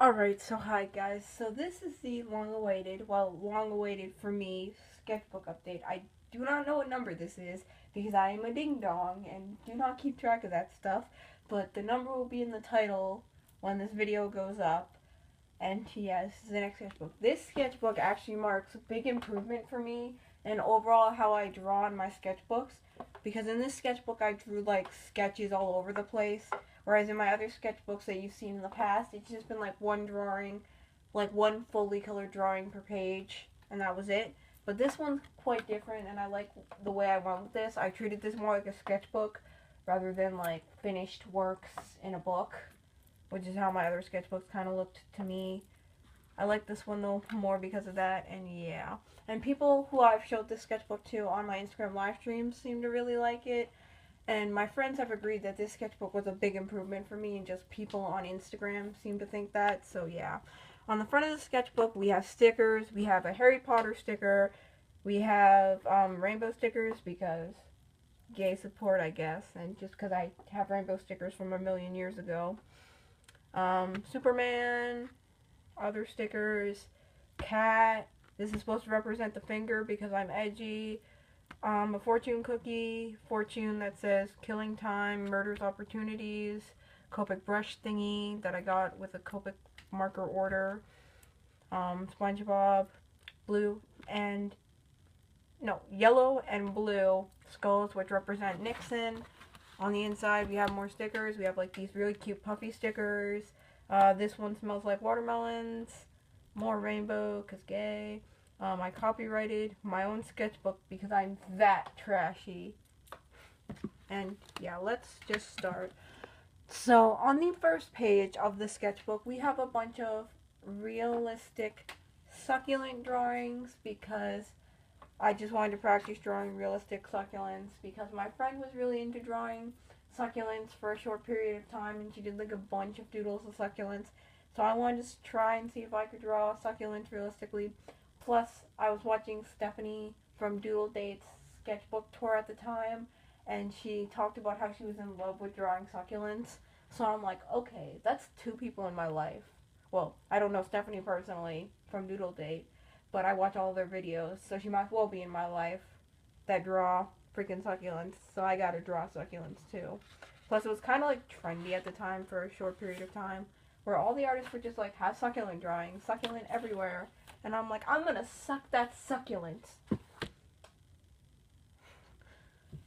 Alright, so hi guys. So this is the long-awaited for me, sketchbook update. I do not know what number this is because I am a ding-dong and do not keep track of that stuff. But the number will be in the title when this video goes up. And yeah, this is the next sketchbook. This sketchbook actually marks a big improvement for me and overall how I draw in my sketchbooks. Because in this sketchbook I drew like sketches all over the place. Whereas in my other sketchbooks that you've seen in the past, it's just been like one drawing, like one fully colored drawing per page, and that was it. But this one's quite different, and I like the way I went with this. I treated this more like a sketchbook rather than like finished works in a book, which is how my other sketchbooks kind of looked to me. I like this one though more because of that, and yeah. And people who I've showed this sketchbook to on my Instagram live streams seem to really like it. And my friends have agreed that this sketchbook was a big improvement for me, and just people on Instagram seem to think that, so yeah. On the front of the sketchbook, we have stickers. We have a Harry Potter sticker. We have rainbow stickers because gay support, I guess, and just because I have rainbow stickers from a million years ago. Superman, other stickers, cat. This is supposed to represent the finger because I'm edgy. A fortune cookie, fortune that says killing time, murders opportunities, Copic brush thingy that I got with a Copic marker order, SpongeBob, yellow and blue skulls which represent Nixon. On the inside we have more stickers. We have like these really cute puffy stickers. This one smells like watermelons. More rainbow, cause gay. I copyrighted my own sketchbook because I'm that trashy. And yeah, let's just start. So on the first page of the sketchbook, we have a bunch of realistic succulent drawings because I just wanted to practice drawing realistic succulents because my friend was really into drawing succulents for a short period of time, and she did like a bunch of doodles of succulents. So I wanted to try and see if I could draw succulents realistically. Plus, I was watching Stephanie from Doodle Date's sketchbook tour at the time, and she talked about how she was in love with drawing succulents. So I'm like, okay, that's two people in my life. Well, I don't know Stephanie personally from Doodle Date, but I watch all their videos, so she might as well be in my life that draw freaking succulents. So I gotta draw succulents too. Plus, it was kind of like trendy at the time for a short period of time, where all the artists were just like, have succulent drawings, succulent everywhere. And I'm like, I'm gonna suck that succulent.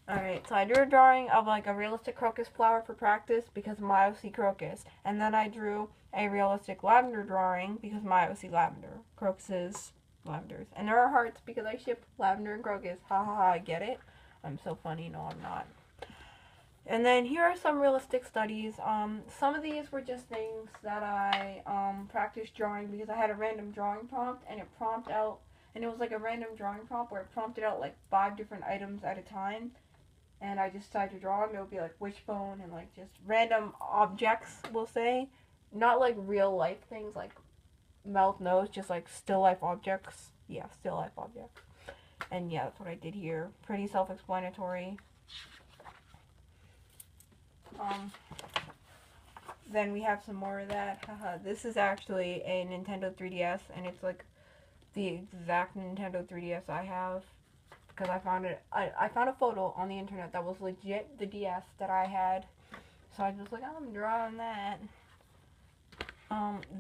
Alright, so I drew a drawing of like a realistic crocus flower for practice because my OC crocus. And then I drew a realistic lavender drawing because my OC lavender. Crocuses, lavenders. And there are hearts because I ship lavender and crocus. Ha ha ha, I get it. I'm so funny. No, I'm not. And then here are some realistic studies. Some of these were just things that I practiced drawing because I had a random drawing prompt, and it was like a random drawing prompt where it prompted out like 5 different items at a time, and I just decided to draw them. It would be like wishbone and like just random objects, we'll say, not like real life things like mouth, nose, just like still life objects. Yeah, still life objects. And yeah, that's what I did here. Pretty self-explanatory. Then we have some more of that. Haha, this is actually a Nintendo 3DS, and it's like the exact Nintendo 3DS I have because I found it. I found a photo on the internet that was legit the DS that I had, so I was just like, oh, I'm drawing that.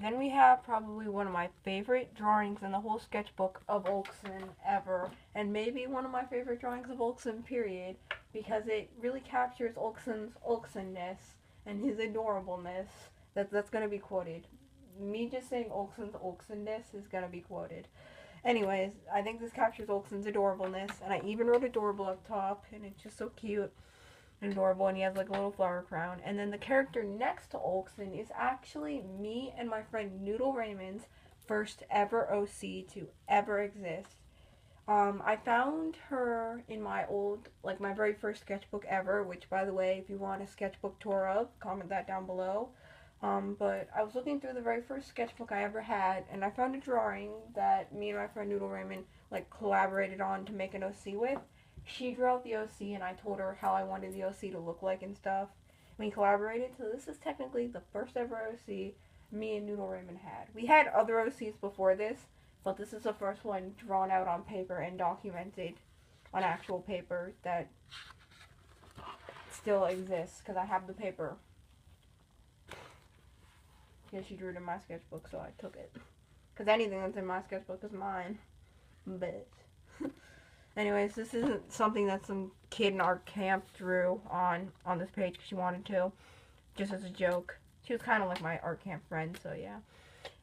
Then we have probably one of my favorite drawings in the whole sketchbook of Olkson ever, and maybe one of my favorite drawings of Olkson, period, because it really captures Olkson's Olksonness and his adorableness. That's gonna be quoted. Me just saying Olkson's Olksonness is gonna be quoted. Anyways, I think this captures Olkson's adorableness, and I even wrote adorable up top, and it's just so cute and adorable, and he has like a little flower crown. And then the character next to Olkson is actually me and my friend Noodle Raymond's first ever OC to ever exist. I found her in my my very first sketchbook ever, which, by the way, if you want a sketchbook tour of, comment that down below. But I was looking through the very first sketchbook I ever had, and I found a drawing that me and my friend Noodle Raymond, like, collaborated on to make an OC with. She drew out the OC, and I told her how I wanted the OC to look like and stuff. We collaborated, so this is technically the first ever OC me and Noodle Raymond had. We had other OCs before this, but this is the first one drawn out on paper and documented on actual paper that still exists, because I have the paper. Yeah, she drew it in my sketchbook, so I took it. Because anything that's in my sketchbook is mine. But anyways, this isn't something that some kid in our camp drew on this page because she wanted to, just as a joke. She was kind of like my art camp friend, so yeah.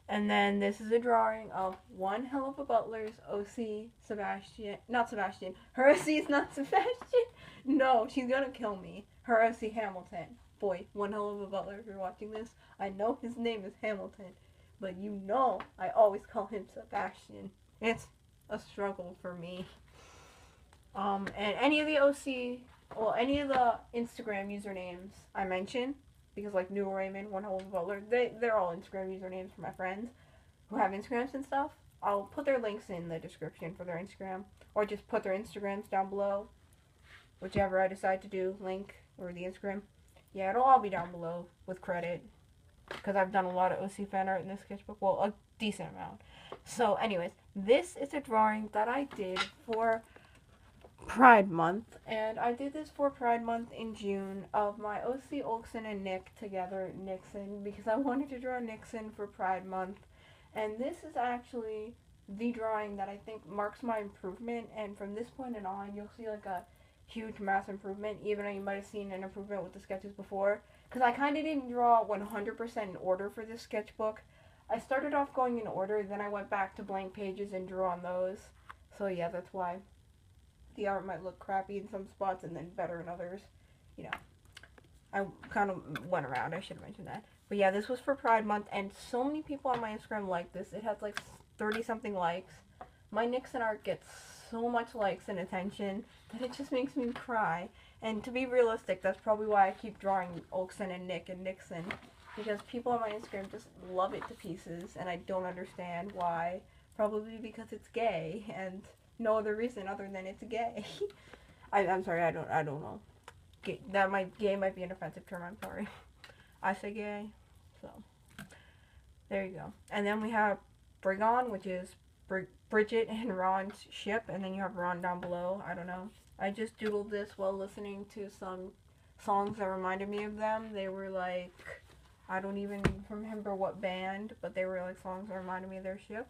And then this is a drawing of One Hell of a Butler's OC Sebastian. Not Sebastian. Her OC is not Sebastian. No, she's gonna kill me. Her OC Hamilton. Boy, One Hell of a Butler, if you're watching this, I know his name is Hamilton, but you know I always call him Sebastian. It's a struggle for me. And any of the OC, well, any of the Instagram usernames I mention, because like Noodle Raymond, One Hell of a Butler, they're all Instagram usernames for my friends who have Instagrams and stuff. I'll put their links in the description for their Instagram, or just put their Instagrams down below, whichever I decide to do, link, or the Instagram. Yeah, it'll all be down below with credit, because I've done a lot of OC fan art in this sketchbook, well, a decent amount. So anyways, this is a drawing that I did for Pride Month, and I did this for Pride Month in June of my OC Olsen and Nick together, Nixon, because I wanted to draw Nixon for Pride Month. And this is actually the drawing that I think marks my improvement, and from this point on, you'll see like a huge mass improvement, even though you might have seen an improvement with the sketches before, because I kind of didn't draw 100% in order for this sketchbook. I started off going in order, then I went back to blank pages and drew on those. So yeah, that's why the art might look crappy in some spots and then better in others. You know, I kind of went around. I should have mentioned that. But yeah, this was for Pride Month, and so many people on my Instagram like this. It has like 30-something likes. My Nixon art gets so much likes and attention that it just makes me cry. And to be realistic, that's probably why I keep drawing Olsen and Nick and Nixon, because people on my Instagram just love it to pieces, and I don't understand why. Probably because it's gay, and no other reason other than it's gay. I'm sorry, I don't know. Gay might be an offensive term, I'm sorry. I say gay, so there you go. And then we have Brigon, which is Bridget and Ron's ship, and then you have Ron down below. I don't know. I just doodled this while listening to some songs that reminded me of them. They were like, I don't even remember what band, but they were like songs that reminded me of their ship.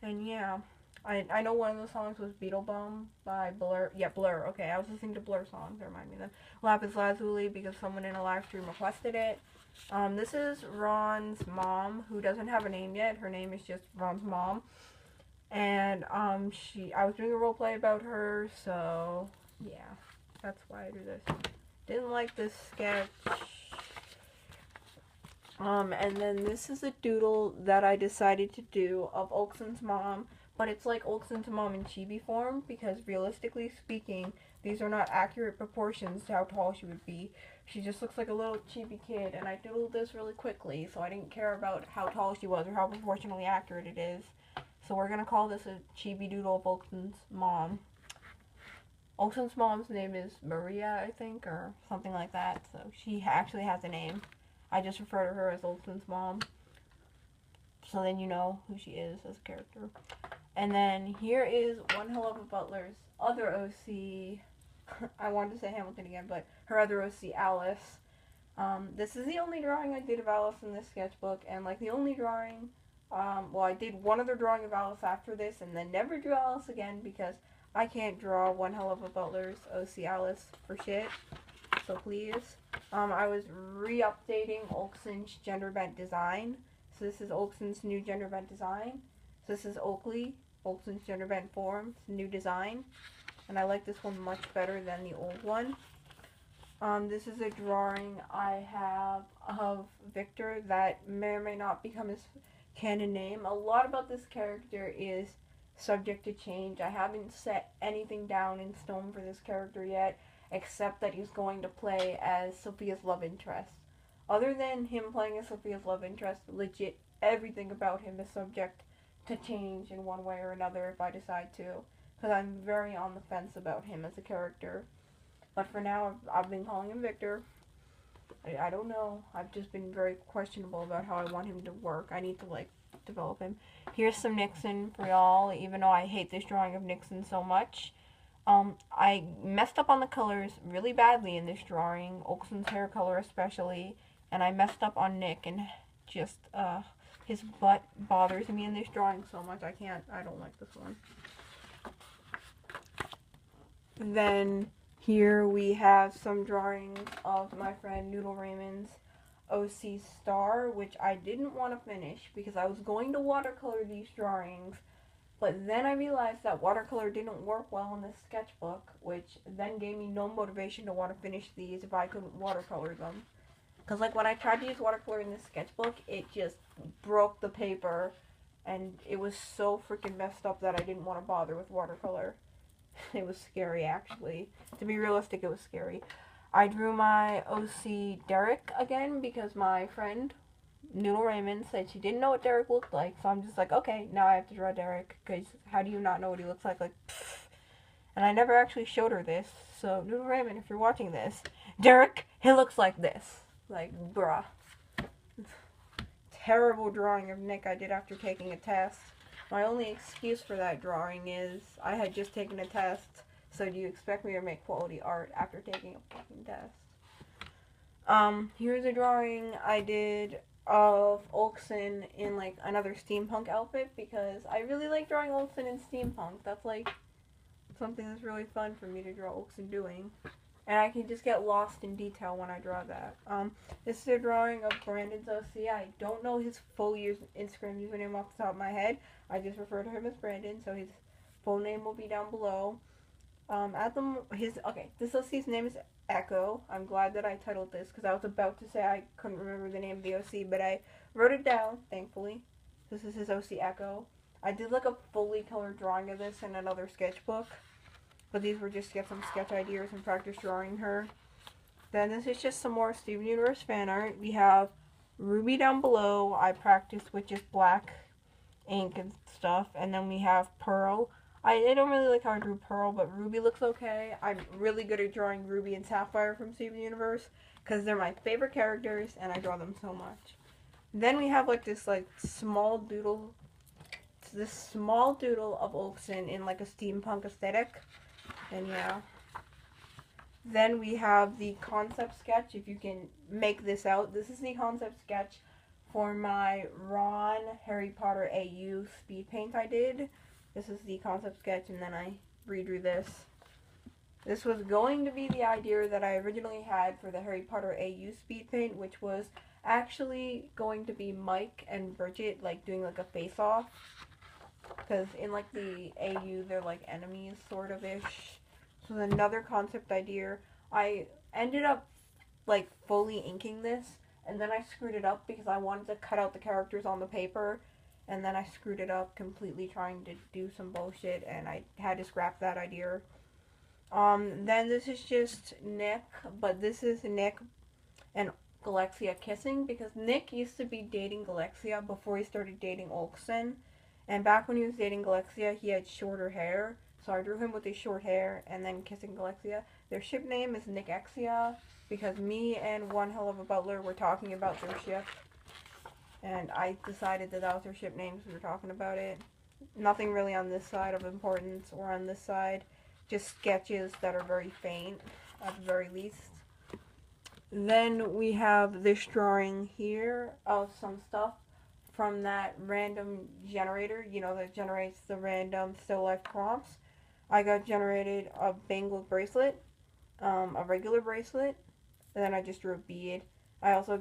And yeah, I know one of those songs was Beetlebum by Blur. Yeah, Blur. Okay, I was listening to Blur songs that remind me of them. Lapis Lazuli, because someone in a live stream requested it. This is Ron's mom, who doesn't have a name yet. Her name is just Ron's mom. And I was doing a role play about her, so yeah, that's why I do this. Didn't like this sketch. And then this is a doodle that I decided to do of Olsen's mom, but it's like Olsen's mom in chibi form, because realistically speaking, these are not accurate proportions to how tall she would be. She just looks like a little chibi kid, and I doodled this really quickly, so I didn't care about how tall she was or how proportionally accurate it is. So we're gonna call this a chibi doodle of Olsen's mom. Olsen's mom's name is Maria, I think, or something like that, so she actually has a name. I just refer to her as Olsen's mom, so then you know who she is as a character. And then here is One Hell of a Butler's other OC. I wanted to say Hamilton again, but her other OC, Alice. This is the only drawing I did of Alice in this sketchbook, and like the only drawing, well, I did one other drawing of Alice after this, and then never drew Alice again, because I can't draw One Hell of a Butler's OC Alice for shit, so please. I was re-updating Olsen's gender bent design. So this is Olsen's new gender bent design. So this is Oakley, Olsen's gender bent form, new design. And I like this one much better than the old one. This is a drawing I have of Victor that may or may not become his canon name. A lot about this character is subject to change. I haven't set anything down in stone for this character yet, except that he's going to play as Sophia's love interest. Other than him playing as Sophia's love interest, legit everything about him is subject to change in one way or another if I decide to, because I'm very on the fence about him as a character. But for now, I've been calling him Victor. I don't know. I've just been very questionable about how I want him to work. I need to, like, develop him. Here's some Nixon for y'all, even though I hate this drawing of Nixon so much. I messed up on the colors really badly in this drawing, Olsen's hair color especially, and I messed up on Nick, and just, his butt bothers me in this drawing so much. I don't like this one. Then here we have some drawings of my friend Noodle Raymond's OC Star, which I didn't want to finish because I was going to watercolor these drawings, but then I realized that watercolor didn't work well in this sketchbook, which then gave me no motivation to want to finish these if I couldn't watercolor them. Because, like, when I tried to use watercolor in this sketchbook, it just broke the paper, and it was so freaking messed up that I didn't want to bother with watercolor. It was scary, actually. To be realistic, it was scary. I drew my OC Derek again because my friend, Noodle Raymond, said she didn't know what Derek looked like. So I'm just like, okay, now I have to draw Derek. Because how do you not know what he looks like? Like, pfft. And I never actually showed her this. So, Noodle Raymond, if you're watching this, Derek, he looks like this. Like, bruh. Terrible drawing of Nick I did after taking a test. My only excuse for that drawing is I had just taken a test, so do you expect me to make quality art after taking a fucking test? Here's a drawing I did of Olsen in, like, another steampunk outfit, because I really like drawing Olsen in steampunk. That's, like, something that's really fun for me to draw Olsen doing. And I can just get lost in detail when I draw that. This is a drawing of Brandon's OC. I don't know his full Instagram username off the top of my head. I just refer to him as Brandon, so his full name will be down below. This OC's name is Echo. I'm glad that I titled this, because I was about to say I couldn't remember the name of the OC, but I wrote it down, thankfully. This is his OC Echo. I did, like, a fully colored drawing of this in another sketchbook, but these were just to get some sketch ideas and practice drawing her. Then this is just some more Steven Universe fan art. We have Ruby down below. I practiced with just black ink and stuff. And then we have Pearl. I don't really like how I drew Pearl, but Ruby looks okay. I'm really good at drawing Ruby and Sapphire from Steven Universe, because they're my favorite characters, and I draw them so much. Then we have, like, this, like, small doodle of Olsen in, like, a steampunk aesthetic. And yeah. Then we have the concept sketch, if you can make this out. This is the concept sketch for my Ron Harry Potter AU speed paint I did. This is the concept sketch, and then I redrew this. This was going to be the idea that I originally had for the Harry Potter AU speed paint, which was actually going to be Mike and Bridget, like, doing, like, a face-off. Because in, like, the AU, they're, like, enemies, sort of-ish. So another concept idea. I ended up, like, fully inking this, and then I screwed it up because I wanted to cut out the characters on the paper, and then I screwed it up completely trying to do some bullshit, and I had to scrap that idea. Then this is just Nick, but this is Nick and Galexia kissing, because Nick used to be dating Galexia before he started dating Olsen, and back when he was dating Galexia, he had shorter hair. So I drew him with his short hair and then kissing Galexia. Their ship name is Nickexia because me and one hell of a butler were talking about their ship. And I decided that that was their ship name, so we were talking about it. Nothing really on this side of importance or on this side. Just sketches that are very faint, at the very least. Then we have this drawing here of some stuff from that random generator, you know, that generates the random still life prompts. I got generated a bangled bracelet, a regular bracelet, and then I just drew a bead. I also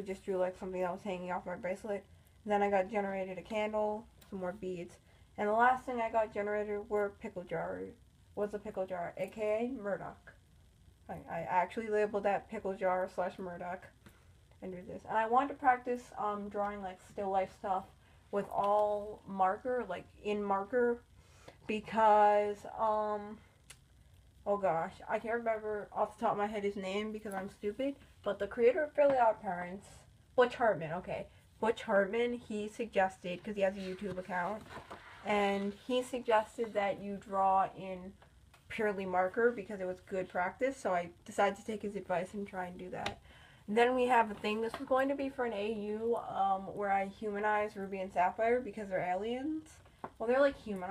just drew, like, something that was hanging off my bracelet. And then I got generated a candle, some more beads. And the last thing I got generated were pickle jars. What's a pickle jar? AKA Murdoch. I actually labeled that pickle jar / Murdoch. And do this. And I wanted to practice drawing, like, still life stuff with all marker, like, in marker, because, oh gosh, I can't remember off the top of my head his name because I'm stupid, but the creator of Fairly Odd Parents, Butch Hartman, okay, Butch Hartman, he suggested, because he has a YouTube account, and he suggested that you draw in purely marker because it was good practice, so I decided to take his advice and try and do that. Then we have a thing. This was going to be for an AU where I humanize Ruby and Sapphire because they're aliens. Well, they're like human.